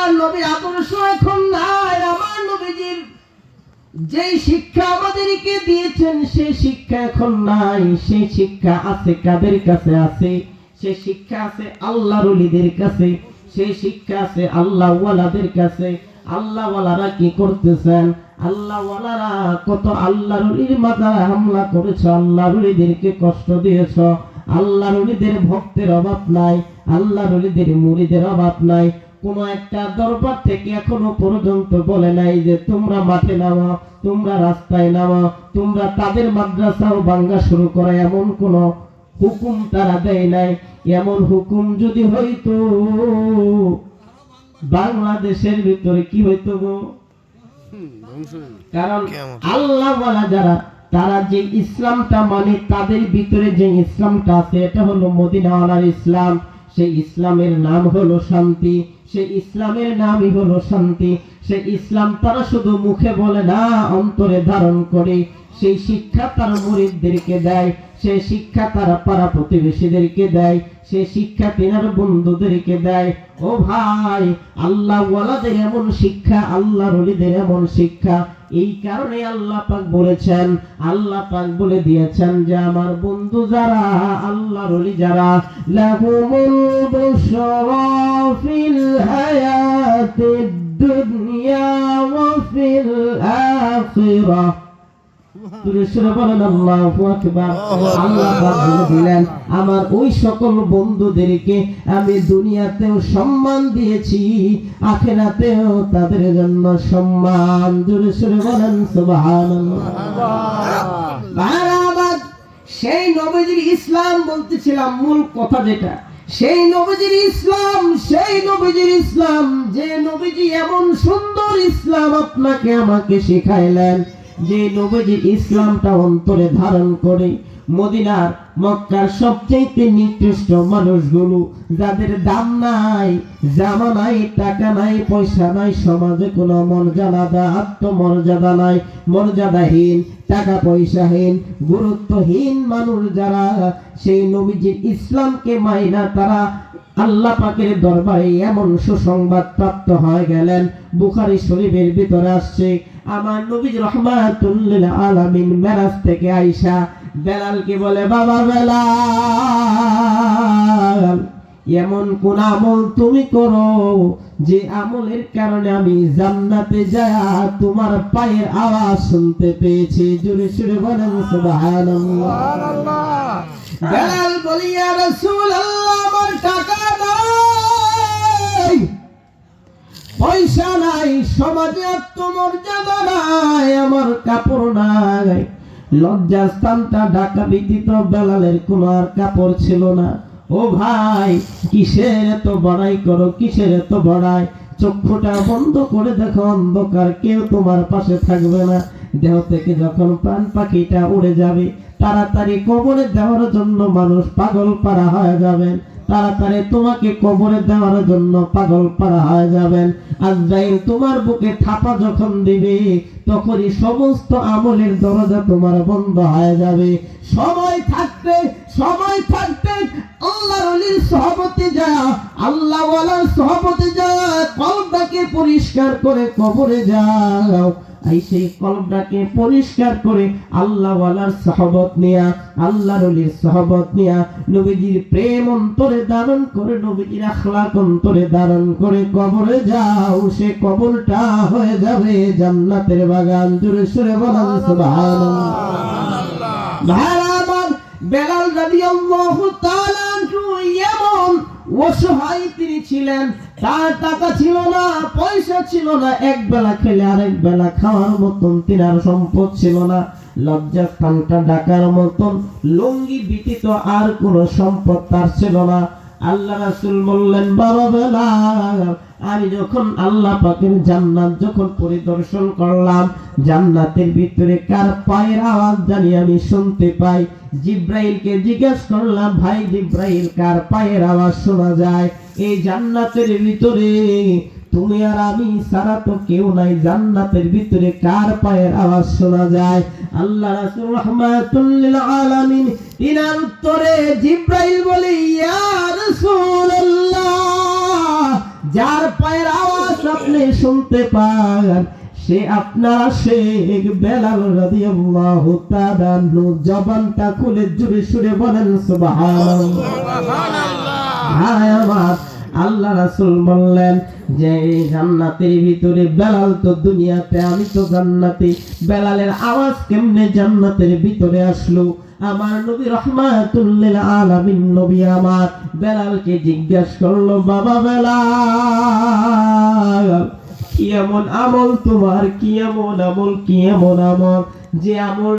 আমার নবীর আদর্শ এখন নাই। আমার নবীজির যেই শিক্ষা আমাদেরকে দিয়েছেন সেই শিক্ষা এখন নাই। সেই শিক্ষা আছে কাদের কাছে? আছে সেই শিক্ষা আছে আল্লাহর ওলিদের কাছে, সেই শিক্ষা আছে আল্লাহ ওয়ালাদের কাছে। আল্লাহ ওয়ালারা কি করতেছেন? আল্লাহ ওয়ালারা কত আল্লাহর ওলির মাথায় হামলা করেছে, আল্লাহর ওলিদেরকে কষ্ট দিয়েছ। আল্লাহর ওলিদের ভক্তের অভাব নাই, আল্লাহর ওলিদের মুরিদের অভাব নাই। কোন একটা দরবার থেকে এখনো পর্যন্ত বলে নাই যে তোমরা মাঠে নামো, তোমরা রাস্তায় নামো, তোমরা তাদের মাদ্রাসাও ভাঙ্গা শুরু করে, এমন কোন হুকুম তারা দেয় নাই। এমন হুকুম যদি হইতো বাংলাদেশের ভিতরে কি হইতো গো? কারণ আল্লাহ ওয়ালা যারা, তারা যে ইসলামটা মানে, তাদের ভিতরে যে ইসলামটা আছে এটা হলো মদিনাওয়ালার ইসলাম। সেই ইসলামের নাম হলো শান্তি, সেই ইসলামের নামই হলো শান্তি। সেই ইসলাম তারা শুধু মুখে বলে না, অন্তরে ধারণ করে। সেই শিক্ষা তারা মুরিদদেরকে দেয়, সেই শিক্ষা তারা পাড়া প্রতিবেশীদেরকে দেয়, সেই শিক্ষা তিনার বন্ধুদেরকে দেয়। ও ভাই, আল্লাহ ওয়ালাদের এমন শিক্ষা, আল্লাহর ওলিদের এমন শিক্ষা। এই কারণে আল্লাহ পাক বলেছেন, আল্লাহ পাক বলে দিয়েছেন যে আমার বন্ধু যারা, আল্লাহর ওলি যারা, লাহুমুল বুশরা ফিল হায়াতিদ দুনিয়া ওয়া ফিল আখিরাহ। আমার ওই সকল বন্ধুদেরকে আমি দুনিয়াতেও সম্মান দিয়েছি, আখিরাতেও তাদের জন্য সম্মান। জোরে সোরে বলেন সুবহানাল্লাহ। সেই নবীজির ইসলাম বলতেছিলাম, মূল কথা যেটা, সেই নবীজির ইসলাম, সেই নবীজির ইসলাম, যে নবীজি এমন সুন্দর ইসলাম আপনাকে আমাকে শিখাইলেন, যে নবীজির ইসলামটা অন্তরে ধারণ করে মদিনার মক্কার সবচেয়ে নিকৃষ্ট মানুষগুলো, যাদের দাম নাই, জামা নাই, টাকা নাই, পয়সা নাই, সমাজে কোনো মর্যাদা, আত্মমর্যাদা নাই, মর্যাদাহীন, টাকা পয়সাহীন, গুরুত্বহীন মানুষ যারা, সেই নবীজির ইসলামকে মাইনা তারা আল্লাহ পাকের দরবারে এমন সুসংবাদ প্রাপ্ত হয়ে গেলেন। বুখারী শরীফের ভিতরে আসছে, আমার নবী রাহমাতুল লিল আলামিন মেরাজ থেকে আয়েশা বেলালকে বলে, বাবা বেলাল, এমন কোন আমল তুমি করো যে আমলের কারণে আমি জান্নাতে যায়া তোমার পায়ের আওয়াজ শুনতে পেয়েছি। জোরে সুরে বলেন সুবহানাল্লাহ। বেলাল বলি, ইয়া রাসূলুল্লাহ, আমার টাকা নাই, পয়সা নাই, সমাজে আত্মমর্যাদা নাই, আমার কাপড় নাই। লজ্জাস্থানটা ঢাকা ব্যতীত বেলালের কোনো আর কাপড় ছিল না। ও ভাই, কিসের এত বড়াই করো, কিসের এত বড়াই? চক্ষুটা বন্ধ করে দেখো, অন্ধকার, কেউ তোমার পাশে থাকবে না। দেহ থেকে যখন প্রাণ পাখিটা উড়ে যাবে, তাড়াতাড়ি কবরে দেওয়ার জন্য মানুষ পাগল পারা হয়ে যাবেন, তাড়াতাড়ি তোমাকে কবরে দেওয়ার জন্য পাগল পারা হয়ে যাবেন। আজরাইল তোমার বুকে থাপা যখন দিবে, তখনই সমস্ত আমলের দরজা তোমার বন্ধ হয়ে যাবে। সময় থাকতে, সময় থাকতে আল্লাহর ওলির সহবতে যাও, আল্লাহ ওয়ালার সহবতে যাও, কলবটাকে পরিষ্কার করে কবরে যাও। এই সেই কলবটাকে পরিষ্কার করে আল্লাহ ওয়ালার সহবত নিয়া, আল্লাহর ওলির সহবত নিয়া, নবীজির প্রেম অন্তরে ধারণ করে, নবীজির আখলাক অন্তরে ধারণ করে কবরে যাও। সে কবরটা হয়ে যাবে জান্নাতের বাগান। জোরে সুরে বলেন সুবহানাল্লাহ। ভাইরা, বেলাল রাদিয়াল্লাহু তাআলা এমন অসহায় তিনি ছিলেন, তার টাকা ছিল না, পয়সা ছিল না, এক বেলা খেলে আরেক বেলা খাওয়ার মতন তিনার সম্পদ ছিল না। লজ্জাস্থানটা ঢাকার মতন লুঙ্গি ব্যতীত আর কোন সম্পদ তার ছিল না। আল্লাহ রাসূল বললেন, বাবা বেলাল, আমি যখন আল্লাহ পাকের জান্নাত যখন পরিদর্শন করলাম, জান্নাতের ভিতরে কার পায়ের আওয়াজ জানি আমি শুনতে পাই। জিব্রাইলকে জিজ্ঞেস করলাম, ভাই জিব্রাইল, কার পায়ের আওয়াজ শোনা যায় এই জান্নাতের ভিতরে? তুমি আর আমি ছাড়া তো কেউ নাই, জান্নাতের ভিতরে কার পায়ের আওয়াজ শোনা যায়? আল্লাহ রাসূল রাহমাতুল লিল আলামিন তিনার উত্তরে জিব্রাইল বলে, ইয়া রাসূলুল্লাহ, যার পায়ের আওয়াজ আপনি শুনতে পান, সে আপনার শেখ বেলাল রাদিয়াল্লাহু তাআলা আনহু জবানটা খুলে জোরে সুরে বলেন সুবহানাল্লাহ। হায় আমার আল্লাহ রাসূল বললেন যে এই জান্নাতের ভিতরে বেলাল তো দুনিয়াতে, আমি তো জান্নাতে, বেলালের আওয়াজ কেমনে জান্নাতের ভিতরে আসলো? আমার নবী রাহমাতুল লিল আলামিন নবী আমার বেলালকে জিজ্ঞাসা করলো, বাবা বেলাল, কি এমন আমল তোমার, কি এমন আমল, কি এমন আমল যে আমল